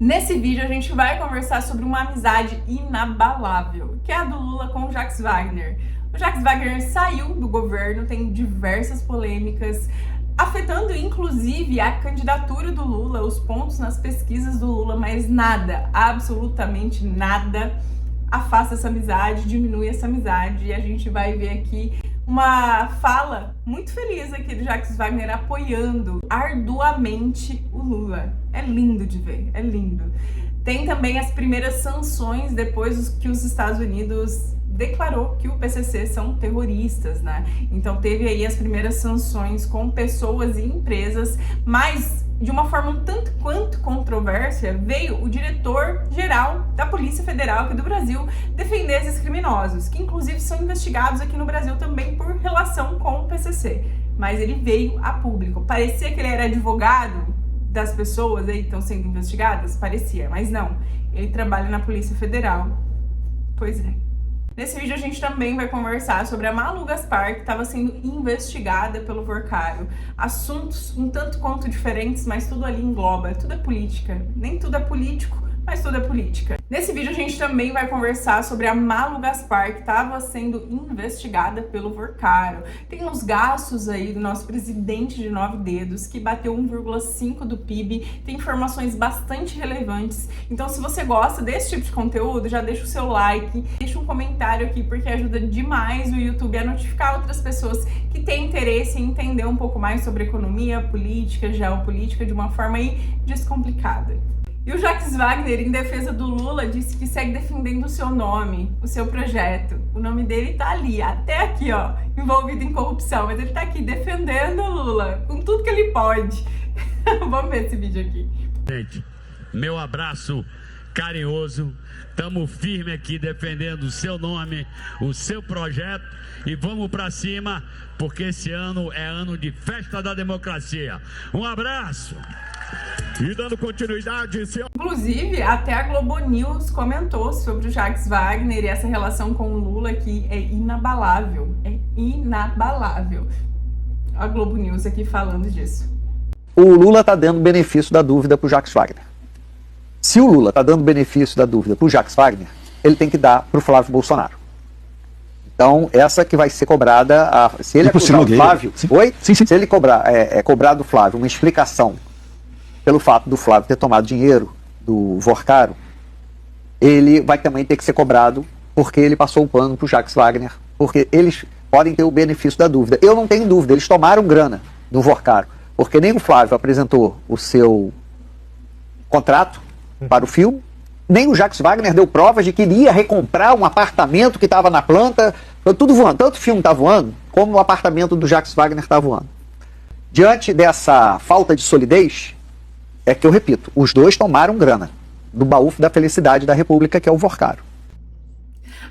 Nesse vídeo a gente vai conversar sobre uma amizade inabalável, que é a do Lula com o Jacques Wagner. O Jacques Wagner saiu do governo, tem diversas polêmicas, afetando inclusive a candidatura do Lula, os pontos nas pesquisas do Lula, mas nada, absolutamente nada, afasta essa amizade, diminui essa amizade, e a gente vai ver aqui uma fala muito feliz aqui do Jacques Wagner apoiando arduamente o Lula. É lindo de ver, é lindo. Tem também as primeiras sanções depois que os Estados Unidos declarou que o PCC são terroristas, né? Então teve aí as primeiras sanções com pessoas e empresas, mas de uma forma um tanto quanto controversa, veio o diretor-geral da Polícia Federal aqui do Brasil defender esses criminosos, que inclusive são investigados aqui no Brasil também por relação com o PCC. Mas ele veio a público. Parecia que ele era advogado das pessoas aí que estão sendo investigadas? Parecia, mas não. Ele trabalha na Polícia Federal. Pois é. Nesse vídeo a gente também vai conversar sobre a Malu Gaspar, que estava sendo investigada pelo Vorcaro. Assuntos um tanto quanto diferentes, mas tudo ali engloba. Tudo é política. Nem tudo é político, mas tudo é política. Nesse vídeo a gente também vai conversar sobre a Malu Gaspar, que estava sendo investigada pelo Vorcaro. Tem uns gastos aí do nosso presidente de 9 dedos, que bateu 1,5 do PIB, tem informações bastante relevantes. Então se você gosta desse tipo de conteúdo, já deixa o seu like, deixa um comentário aqui, porque ajuda demais o YouTube a notificar outras pessoas que têm interesse em entender um pouco mais sobre economia, política, geopolítica, de uma forma aí descomplicada. E o Jacques Wagner, em defesa do Lula, disse que segue defendendo o seu nome, o seu projeto. O nome dele tá ali, até aqui, ó, envolvido em corrupção, mas ele tá aqui defendendo o Lula, com tudo que ele pode. Vamos ver esse vídeo aqui. Gente, meu abraço carinhoso, tamo firme aqui defendendo o seu nome, o seu projeto, e vamos pra cima, porque esse ano é ano de festa da democracia. Um abraço! E dando continuidade... Inclusive, até a Globo News comentou sobre o Jacques Wagner e essa relação com o Lula que é inabalável. É inabalável. A Globo News aqui falando disso. O Lula está dando benefício da dúvida para o Jacques Wagner. Se o Lula está dando benefício da dúvida para o Jacques Wagner, ele tem que dar para o Flávio Bolsonaro. Então, essa que vai ser cobrada... se ele acusar o Flávio... Sim. Oi? Sim. Se ele cobrar do Flávio uma explicação pelo fato do Flávio ter tomado dinheiro do Vorcaro, ele vai também ter que ser cobrado porque ele passou o pano para o Jacques Wagner, porque eles podem ter o benefício da dúvida. Eu não tenho dúvida, eles tomaram grana do Vorcaro, porque nem o Flávio apresentou o seu contrato para o filme, nem o Jacques Wagner deu provas de que iria recomprar um apartamento que estava na planta. Tudo voando, tanto o filme está voando, como o apartamento do Jacques Wagner está voando. Diante dessa falta de solidez, é que eu repito, os dois tomaram grana do baú da felicidade da República, que é o Vorcaro.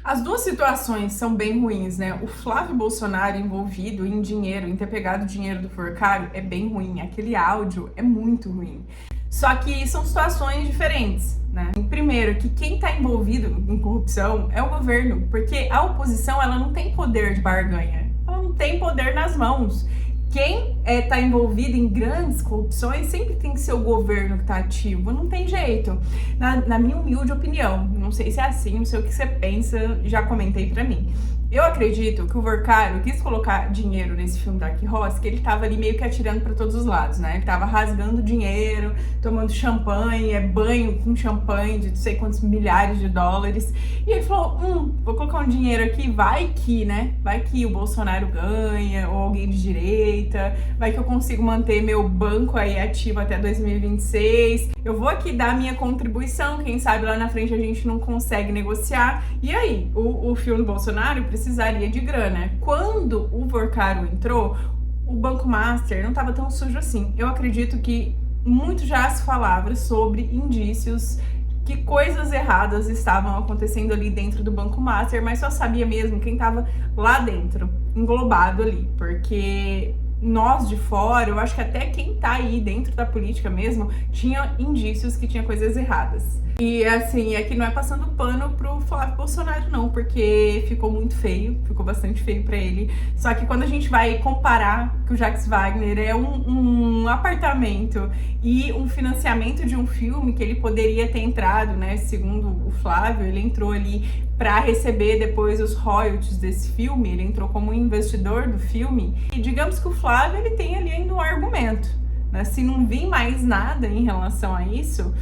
As duas situações são bem ruins, né? O Flávio Bolsonaro envolvido em dinheiro, em ter pegado o dinheiro do Vorcaro, é bem ruim. Aquele áudio é muito ruim. Só que são situações diferentes, né? Primeiro, que quem está envolvido em corrupção é o governo, porque a oposição, ela não tem poder de barganha, ela não tem poder nas mãos. Quem está envolvido em grandes corrupções sempre tem que ser o governo que está ativo, não tem jeito. Na minha humilde opinião, não sei se é assim, não sei o que você pensa, já comentei pra mim. Eu acredito que o Vorcaro quis colocar dinheiro nesse filme da Dark Horse, que ele tava ali meio que atirando para todos os lados, né? Ele tava rasgando dinheiro, tomando champanhe, banho com champanhe de não sei quantos milhares de dólares. E ele falou, vou colocar um dinheiro aqui, vai que, né? Vai que o Bolsonaro ganha, ou alguém de direita, vai que eu consigo manter meu banco aí ativo até 2026. Eu vou aqui dar a minha contribuição, quem sabe lá na frente a gente não consegue negociar. E aí, o filme do Bolsonaro precisaria de grana. Quando o Vorcaro entrou, o Banco Master não estava tão sujo assim. Eu acredito que muito já se falava sobre indícios que coisas erradas estavam acontecendo ali dentro do Banco Master, mas só sabia mesmo quem estava lá dentro, englobado ali, porque nós de fora, eu acho que até quem tá aí dentro da política mesmo, tinha indícios que tinha coisas erradas. E assim, aqui não é passando pano pro Flávio Bolsonaro não, porque ficou muito feio, ficou bastante feio pra ele. Só que quando a gente vai comparar que o Jacques Wagner é um apartamento e um financiamento de um filme que ele poderia ter entrado, né, segundo o Flávio, ele entrou ali para receber depois os royalties desse filme, ele entrou como investidor do filme, e digamos que o Flávio ele tem ali ainda um argumento, né? Se não vir mais nada em relação a isso,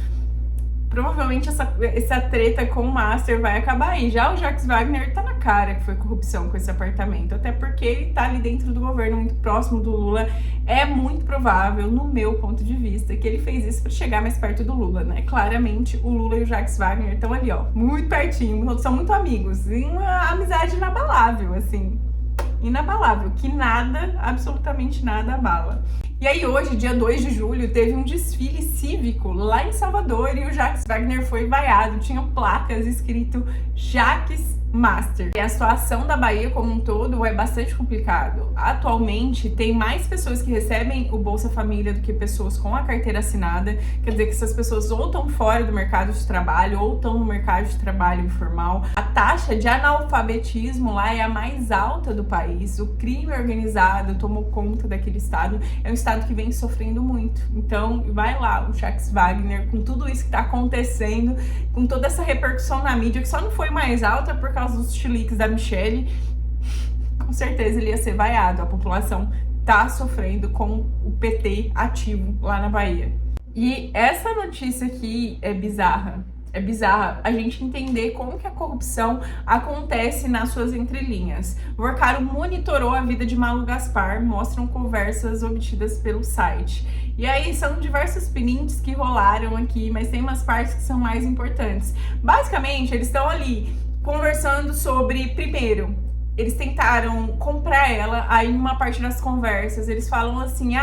provavelmente essa treta com o Master vai acabar aí. Já o Jacques Wagner tá na cara que foi corrupção com esse apartamento, até porque ele tá ali dentro do governo, muito próximo do Lula. É muito provável, no meu ponto de vista, que ele fez isso para chegar mais perto do Lula, né? Claramente, o Lula e o Jacques Wagner estão ali, ó, muito pertinho, são muito amigos, e uma amizade inabalável, assim, inabalável, que nada, absolutamente nada abala. E aí hoje, dia 2 de julho, teve um desfile cívico lá em Salvador e o Jacques Wagner foi vaiado, tinham placas escrito Jacques Master. E a situação da Bahia como um todo é bastante complicado. Atualmente, tem mais pessoas que recebem o Bolsa Família do que pessoas com a carteira assinada. Quer dizer que essas pessoas ou estão fora do mercado de trabalho ou estão no mercado de trabalho informal. A taxa de analfabetismo lá é a mais alta do país. O crime organizado tomou conta daquele estado. É um estado que vem sofrendo muito. Então, vai lá o Jacques Wagner, com tudo isso que está acontecendo, com toda essa repercussão na mídia, que só não foi mais alta por causa dos chiliques da Michelle, com certeza ele ia ser vaiado. A população tá sofrendo com o PT ativo lá na Bahia. E essa notícia aqui é bizarra. É bizarra a gente entender como que a corrupção acontece nas suas entrelinhas. O Vorcaro monitorou a vida de Malu Gaspar, mostram conversas obtidas pelo site. E aí são diversos prints que rolaram aqui, mas tem umas partes que são mais importantes. Basicamente, eles estão ali conversando sobre, primeiro, eles tentaram comprar ela, aí numa parte das conversas eles falam assim,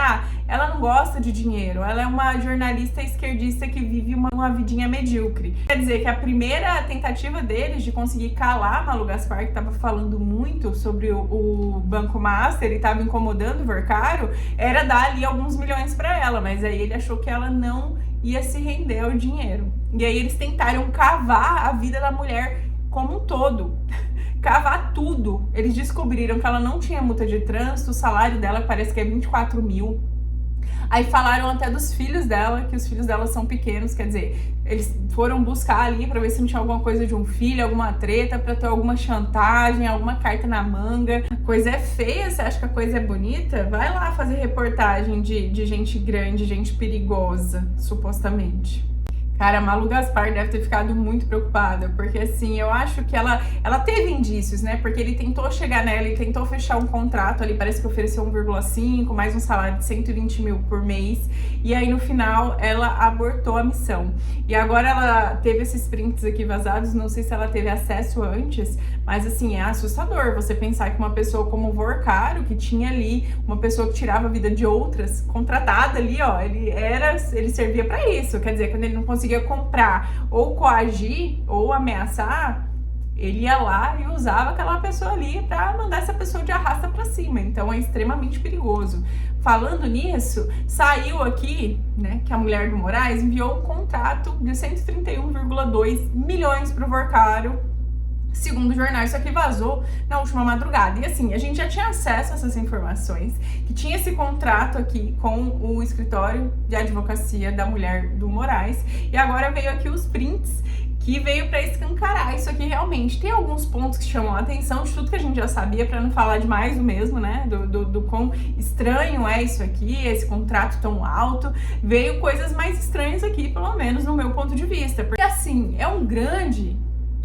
ela não gosta de dinheiro, ela é uma jornalista esquerdista que vive uma vidinha medíocre. Quer dizer que a primeira tentativa deles de conseguir calar a Malu Gaspar, que estava falando muito sobre o Banco Master e estava incomodando o Vorcaro, era dar ali alguns milhões para ela, mas aí ele achou que ela não ia se render ao dinheiro. E aí eles tentaram cavar a vida da mulher como um todo. Cavar tudo. Eles descobriram que ela não tinha multa de trânsito, o salário dela parece que é 24 mil. Aí falaram até dos filhos dela, que os filhos dela são pequenos, quer dizer, eles foram buscar ali pra ver se não tinha alguma coisa de um filho, alguma treta, pra ter alguma chantagem, alguma carta na manga. A coisa é feia, você acha que a coisa é bonita? Vai lá fazer reportagem de gente grande, gente perigosa, supostamente. Cara, a Malu Gaspar deve ter ficado muito preocupada, porque assim, eu acho que ela teve indícios, né? Porque ele tentou chegar nela, ele tentou fechar um contrato ali, parece que ofereceu 1,5, mais um salário de 120 mil por mês, e aí no final ela abortou a missão. E agora ela teve esses prints aqui vazados, não sei se ela teve acesso antes, mas assim, é assustador você pensar que uma pessoa como o Vorcaro, que tinha ali uma pessoa que tirava a vida de outras, contratada ali, ó, ele servia pra isso, quer dizer, quando ele não conseguia comprar ou coagir ou ameaçar, ele ia lá e usava aquela pessoa ali para mandar essa pessoa de arrasta para cima. Então é extremamente perigoso. Falando nisso, saiu aqui, né, que a mulher do Moraes enviou um contrato de 131,2 milhões para o Vorcaro, segundo o jornal. Isso aqui vazou na última madrugada. E assim, a gente já tinha acesso a essas informações, que tinha esse contrato aqui com o escritório de advocacia da mulher do Moraes, e agora veio aqui os prints, que veio para escancarar isso aqui realmente. Tem alguns pontos que chamam a atenção de tudo que a gente já sabia, para não falar demais do mesmo, né, do quão estranho é isso aqui, esse contrato tão alto. Veio coisas mais estranhas aqui, pelo menos no meu ponto de vista, porque assim, é um grande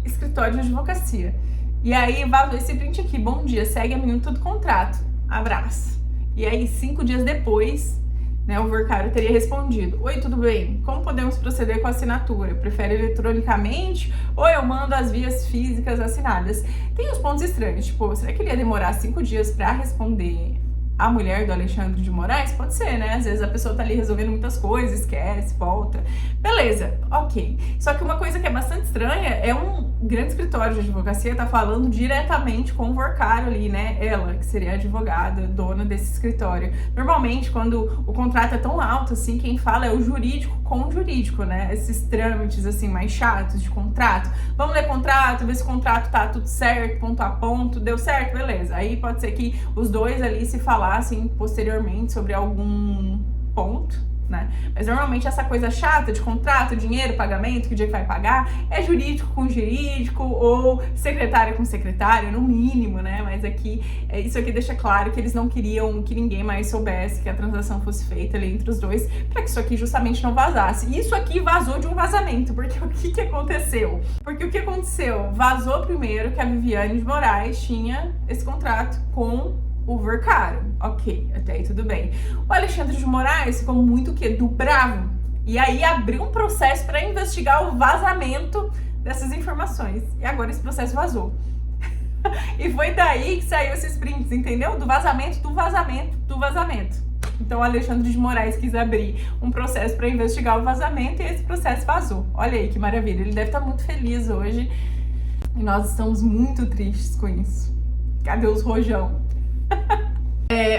escritório de advocacia. E aí vazou esse print aqui: bom dia, segue a minuta do contrato, abraço. E aí 5 dias depois, né, o Vorcaro teria respondido: oi, tudo bem? Como podemos proceder com a assinatura? Prefere eletronicamente ou eu mando as vias físicas assinadas? Tem uns pontos estranhos, tipo, será que ele ia demorar 5 dias para responder a mulher do Alexandre de Moraes? Pode ser, né? Às vezes a pessoa tá ali resolvendo muitas coisas, esquece, volta. Beleza, ok. Só que uma coisa que é bastante estranha é um grande escritório de advocacia tá falando diretamente com o Vorcaro ali, né? Ela, que seria a advogada, dona desse escritório. Normalmente, quando o contrato é tão alto assim, quem fala é o jurídico com o jurídico, né? Esses trâmites, assim, mais chatos de contrato. Vamos ler contrato, ver se o contrato tá tudo certo, ponto a ponto, deu certo? Beleza. Aí pode ser que os dois ali se falassem posteriormente sobre algum ponto, né? Mas normalmente essa coisa chata de contrato, dinheiro, pagamento, que dia que vai pagar, é jurídico com jurídico ou secretário com secretário, no mínimo, né? Mas aqui, isso aqui deixa claro que eles não queriam que ninguém mais soubesse que a transação fosse feita ali entre os dois, para que isso aqui justamente não vazasse. E isso aqui vazou de um vazamento, porque o que aconteceu? Porque o que aconteceu? Vazou primeiro que a Viviane de Moraes tinha esse contrato com o Vorcaro. Ok, até aí tudo bem. O Alexandre de Moraes ficou muito o quê? Do bravo. E aí abriu um processo para investigar o vazamento dessas informações. E agora esse processo vazou. E foi daí que saiu esses prints, entendeu? Do vazamento, do vazamento, do vazamento. Então o Alexandre de Moraes quis abrir um processo para investigar o vazamento e esse processo vazou. Olha aí que maravilha. Ele deve estar muito feliz hoje. E nós estamos muito tristes com isso. Cadê os rojão?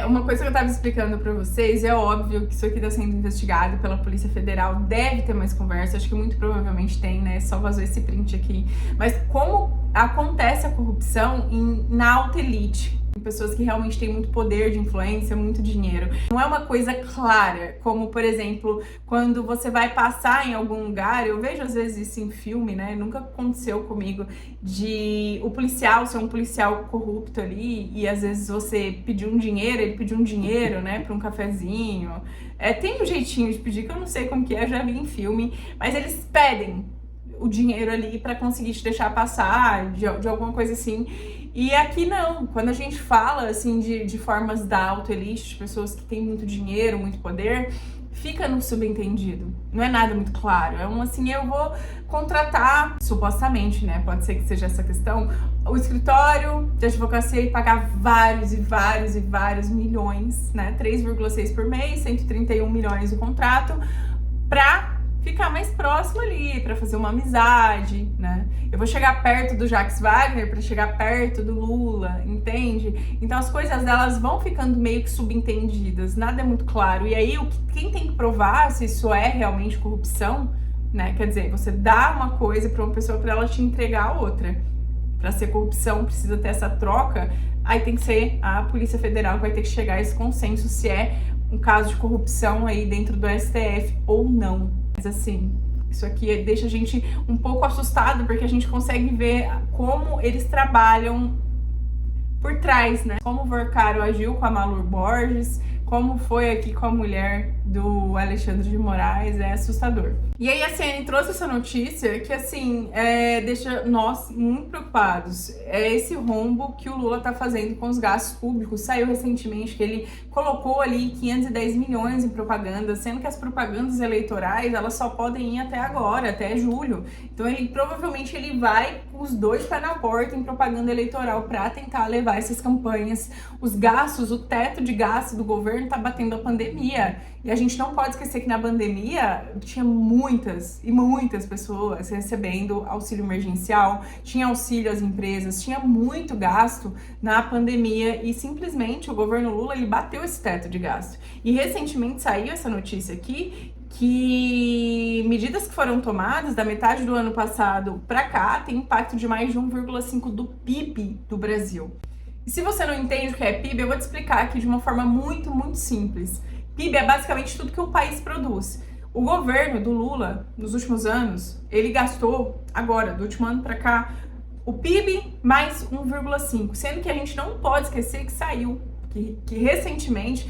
Uma coisa que eu tava explicando pra vocês, é óbvio que isso aqui tá sendo investigado pela Polícia Federal, deve ter mais conversa, acho que muito provavelmente tem, né, só vazou esse print aqui, mas como acontece a corrupção na alta elite, em pessoas que realmente têm muito poder de influência, muito dinheiro. Não é uma coisa clara, como, por exemplo, quando você vai passar em algum lugar, eu vejo às vezes isso em filme, né, nunca aconteceu comigo, de o policial ser um policial corrupto ali, e às vezes você pedir um dinheiro, ele pediu um dinheiro, né, pra um cafezinho. Tem um jeitinho de pedir, que eu não sei como que é, eu já vi em filme, mas eles pedem o dinheiro ali pra conseguir te deixar passar, de alguma coisa assim. E aqui não, quando a gente fala assim de formas da alta elite, de pessoas que têm muito dinheiro, muito poder, fica no subentendido, não é nada muito claro, é assim, eu vou contratar, supostamente, né, pode ser que seja essa questão, o escritório de advocacia e pagar vários e vários e vários milhões, né, 3,6 por mês, 131 milhões o contrato, pra ficar mais próximo ali, para fazer uma amizade, né? Eu vou chegar perto do Jacques Wagner para chegar perto do Lula, entende? Então as coisas delas vão ficando meio que subentendidas, nada é muito claro. E aí quem tem que provar se isso é realmente corrupção, né? Quer dizer, você dá uma coisa para uma pessoa para ela te entregar a outra. Para ser corrupção precisa ter essa troca, aí tem que ser a Polícia Federal que vai ter que chegar a esse consenso se é um caso de corrupção aí dentro do STF ou não. Mas assim, isso aqui deixa a gente um pouco assustado, porque a gente consegue ver como eles trabalham por trás, né? Como o Vorcaro agiu com a Malu Borges, como foi aqui com a mulher do Alexandre de Moraes, é assustador. E aí a CNN trouxe essa notícia que, assim, deixa nós muito preocupados. É esse rombo que o Lula tá fazendo com os gastos públicos. Saiu recentemente que ele colocou ali 510 milhões em propaganda, sendo que as propagandas eleitorais, elas só podem ir até agora, até julho. Então provavelmente ele vai com os dois pés na porta em propaganda eleitoral para tentar levar essas campanhas. Os gastos, o teto de gasto do governo tá batendo a pandemia. E a gente não pode esquecer que na pandemia tinha muitas e muitas pessoas recebendo auxílio emergencial, tinha auxílio às empresas, tinha muito gasto na pandemia e simplesmente o governo Lula ele bateu esse teto de gasto. E recentemente saiu essa notícia aqui que medidas que foram tomadas da metade do ano passado para cá têm impacto de mais de 1,5% do PIB do Brasil. E se você não entende o que é PIB, eu vou te explicar aqui de uma forma muito, muito simples. PIB é basicamente tudo que o país produz. O governo do Lula, nos últimos anos, ele gastou, agora, do último ano para cá, o PIB mais 1,5%, sendo que a gente não pode esquecer que saiu, que recentemente,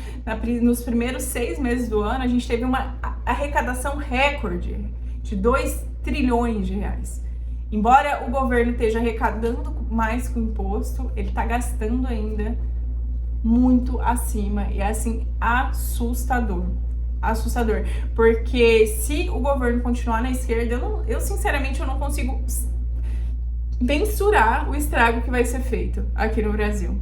nos primeiros 6 meses do ano, a gente teve uma arrecadação recorde de 2 trilhões de reais. Embora o governo esteja arrecadando mais com imposto, ele está gastando ainda muito acima, e é assim, assustador, porque se o governo continuar na esquerda, eu sinceramente eu não consigo mensurar o estrago que vai ser feito aqui no Brasil.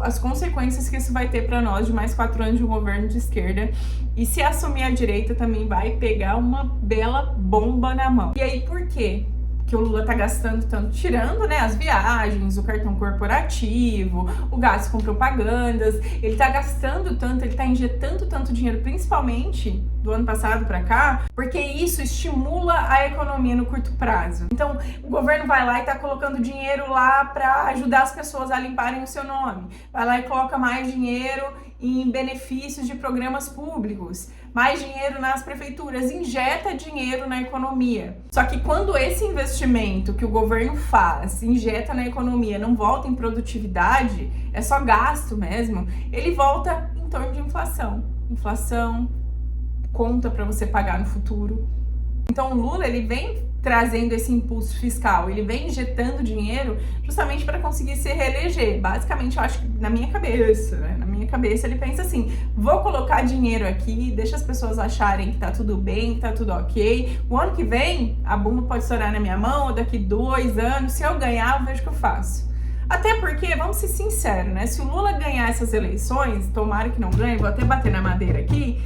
as consequências que isso vai ter para nós de mais 4 anos de um governo de esquerda. E se assumir a direita também vai pegar uma bela bomba na mão. E aí por quê que o Lula tá gastando tanto, tirando, né, as viagens, o cartão corporativo, o gasto com propagandas, ele tá gastando tanto, ele tá injetando tanto dinheiro, principalmente do ano passado para cá, porque isso estimula a economia no curto prazo. Então, o governo vai lá e tá colocando dinheiro lá para ajudar as pessoas a limparem o seu nome, vai lá e coloca mais dinheiro em benefícios de programas públicos, mais dinheiro nas prefeituras, injeta dinheiro na economia. Só que quando esse investimento que o governo faz, injeta na economia, não volta em produtividade, é só gasto mesmo, ele volta em torno de inflação. Inflação, conta para você pagar no futuro. Então o Lula, ele vem trazendo esse impulso fiscal, ele vem injetando dinheiro justamente para conseguir se reeleger. Basicamente, eu acho que na minha cabeça, né? Na minha cabeça ele pensa assim, vou colocar dinheiro aqui, deixa as pessoas acharem que tá tudo bem, que tá tudo ok. O ano que vem, a bomba pode estourar na minha mão, ou daqui 2 anos, se eu ganhar, eu vejo o que eu faço. Até porque, vamos ser sinceros, né? Se o Lula ganhar essas eleições, tomara que não ganhe, vou até bater na madeira aqui,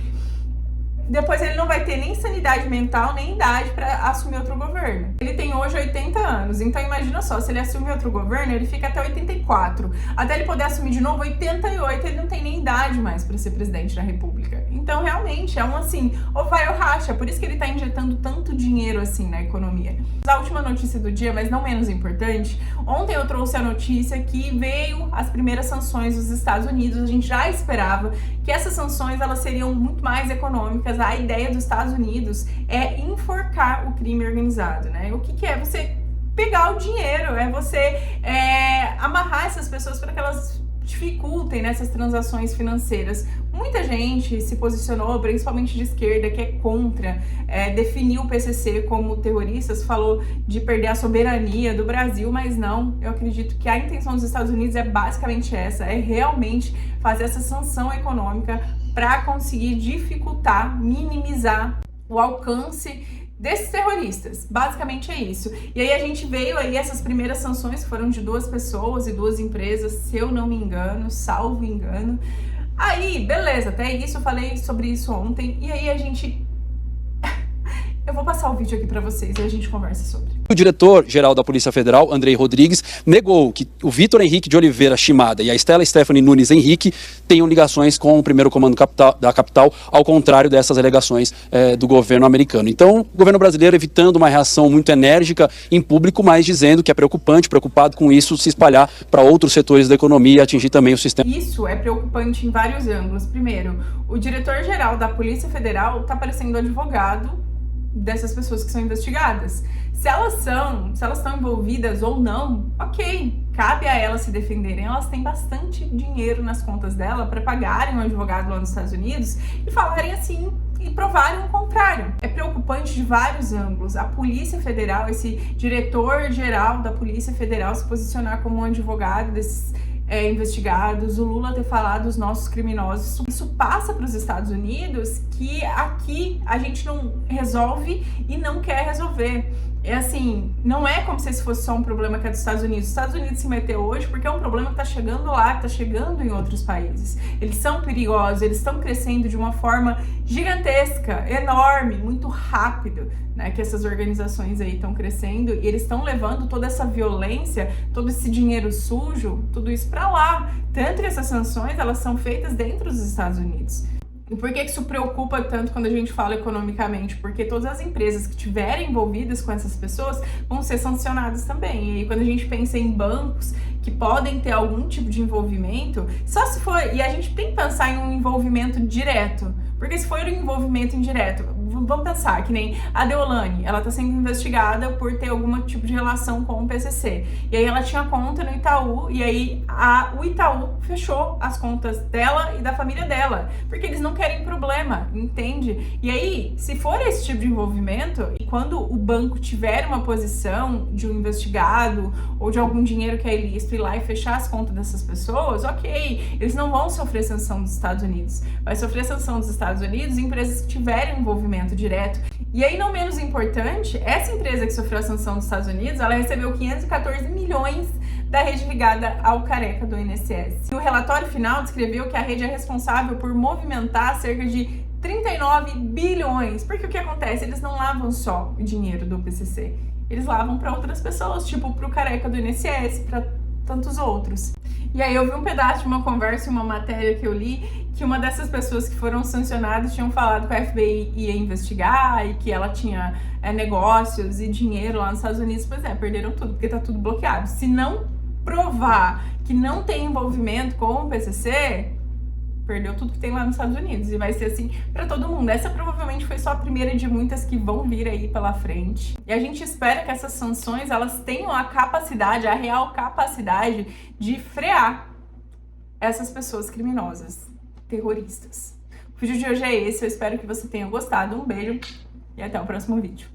depois ele não vai ter nem sanidade mental, nem idade para assumir outro governo. Ele tem hoje 80 anos, então imagina só, se ele assumir outro governo, ele fica até 84. Até ele poder assumir de novo 88, ele não tem nem idade mais para ser presidente da República. Então, realmente, é um assim, ou vai ou racha, por isso que ele tá injetando tanto dinheiro assim na economia. A última notícia do dia, mas não menos importante, ontem eu trouxe a notícia que veio as primeiras sanções dos Estados Unidos. A gente já esperava que essas sanções elas seriam muito mais econômicas. A ideia dos Estados Unidos é enforcar o crime organizado, né? O que é? Você pegar o dinheiro, é você amarrar essas pessoas para que elas dificultem nessas transações financeiras. Muita gente se posicionou, principalmente de esquerda, que é contra, definiu o PCC como terroristas, falou de perder a soberania do Brasil, mas não, eu acredito que a intenção dos Estados Unidos é basicamente essa, é realmente fazer essa sanção econômica para conseguir dificultar, minimizar o alcance desses terroristas. Basicamente é isso. E aí a gente veio aí, essas primeiras sanções foram de 2 pessoas e 2 empresas, se eu não me engano, salvo engano. Aí, beleza, até isso eu falei sobre isso ontem, e aí a gente... Eu vou passar o vídeo aqui para vocês e a gente conversa sobre. O diretor-geral da Polícia Federal, Andrei Rodrigues, negou que o Vitor Henrique de Oliveira Shimada e a Stella Stephanie Nunes Henrique tenham ligações com o primeiro comando da capital, ao contrário dessas alegações do governo americano. Então, o governo brasileiro evitando uma reação muito enérgica em público, mas dizendo que é preocupado com isso se espalhar para outros setores da economia e atingir também o sistema. Isso é preocupante em vários ângulos. Primeiro, o diretor-geral da Polícia Federal está parecendo advogado dessas pessoas que são investigadas. Se elas estão envolvidas ou não, ok, cabe a elas se defenderem. Elas têm bastante dinheiro nas contas dela para pagarem um advogado lá nos Estados Unidos e falarem assim e provarem o contrário. É preocupante de vários ângulos. A Polícia Federal, esse diretor-geral da Polícia Federal se posicionar como um advogado desses investigados, o Lula ter falado dos nossos criminosos, isso passa para os Estados Unidos que aqui a gente não resolve e não quer resolver. É assim, não é como se esse fosse só um problema que é dos Estados Unidos. Os Estados Unidos se meteu hoje porque é um problema que está chegando lá, que está chegando em outros países. Eles são perigosos, eles estão crescendo de uma forma gigantesca, enorme, muito rápido, né? Que essas organizações aí estão crescendo e eles estão levando toda essa violência, todo esse dinheiro sujo, tudo isso para lá. Tanto que essas sanções, elas são feitas dentro dos Estados Unidos. E por que isso preocupa tanto quando a gente fala economicamente? Porque todas as empresas que estiverem envolvidas com essas pessoas vão ser sancionadas também. E aí, quando a gente pensa em bancos que podem ter algum tipo de envolvimento, só se for... E a gente tem que pensar em um envolvimento direto. Porque se for um envolvimento indireto, vamos pensar que nem a Deolane, ela tá sendo investigada por ter algum tipo de relação com o PCC. E aí ela tinha conta no Itaú, e aí o Itaú fechou as contas dela e da família dela, porque eles não querem problema, entende? E aí, se for esse tipo de envolvimento, e quando o banco tiver uma posição de um investigado ou de algum dinheiro que é ilícito ir lá e fechar as contas dessas pessoas, ok, eles não vão sofrer sanção dos Estados Unidos. Vai sofrer sanção dos Estados Unidos empresas que tiverem envolvimento direto. E aí, não menos importante, essa empresa que sofreu a sanção dos Estados Unidos, ela recebeu 514 milhões da rede ligada ao careca do INSS. E o relatório final descreveu que a rede é responsável por movimentar cerca de 39 bilhões. Porque o que acontece? Eles não lavam só o dinheiro do PCC, eles lavam para outras pessoas, tipo pro careca do INSS, para tantos outros. E aí eu vi um pedaço de uma conversa, uma matéria que eu li, que uma dessas pessoas que foram sancionadas tinham falado que a FBI ia investigar e que ela tinha negócios e dinheiro lá nos Estados Unidos. Pois é, perderam tudo, porque tá tudo bloqueado. Se não provar que não tem envolvimento com o PCC, perdeu tudo que tem lá nos Estados Unidos. E vai ser assim para todo mundo. Essa provavelmente foi só a primeira de muitas que vão vir aí pela frente. E a gente espera que essas sanções, elas tenham a capacidade, a real capacidade de frear essas pessoas criminosas, terroristas. O vídeo de hoje é esse. Eu espero que você tenha gostado. Um beijo e até o próximo vídeo.